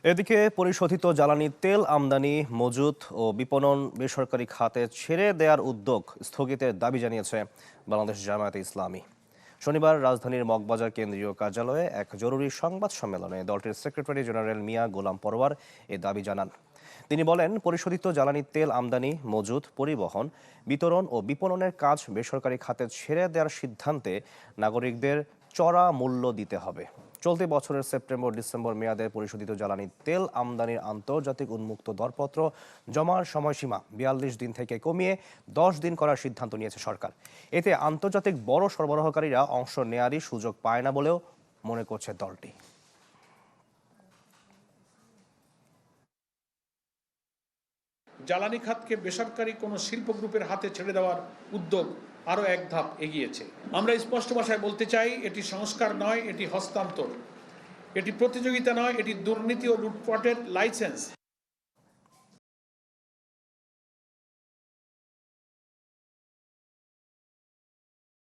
এদিকে পরিশোধিত জ্বালানি তেল আমদানি, মজুত ও বিপণন বেসরকারি খাতে ছেড়ে দেওয়ার উদ্যোগ স্থগিতের দাবি জানিয়েছে বাংলাদেশ জামায়াতে ইসলামী। শনিবার রাজধানীর মগবাজার কেন্দ্রীয় কার্যালয়ে এক জরুরি সংবাদ সম্মেলনে দলটির সেক্রেটারি জেনারেল মিয়া গোলাম পরোয়ার এ দাবি জানান। তিনি বলেন, পরিশোধিত জ্বালানি তেল আমদানি, মজুত, পরিবহন, বিতরণ ও বিপণনের কাজ বেসরকারি খাতে ছেড়ে দেওয়ার সিদ্ধান্তে নাগরিকদের চড়া মূল্য দিতে হবে। চলতি বছরের সেপ্টেম্বর-ডিসেম্বর মেয়াদে পরিশোধিত জ্বালানি তেল আমদানির আন্তর্জাতিক উন্মুক্ত দরপত্র জমার সময়সীমা ৪২ দিন থেকে কমিয়ে ১০ দিন করার সিদ্ধান্ত নিয়েছে সরকার। এতে আন্তর্জাতিক বড় সরবরাহকারীরা অংশ নেয়ারই সুযোগ পায় না বলেও মনে করছে দলটি। জ্বালানি খাতকে বেসরকারি কোনো শিল্প গ্রুপের হাতে ছেড়ে দেওয়ার উদ্যোগ আরও এক ধাপ এগিয়েছে। আমরা স্পষ্ট ভাষায় বলতে চাই, এটি সংস্কার নয়, এটি হস্তান্তর। এটি প্রতিযোগিতা নয়, এটি দুর্নীতি ও লুটপাটের লাইসেন্স।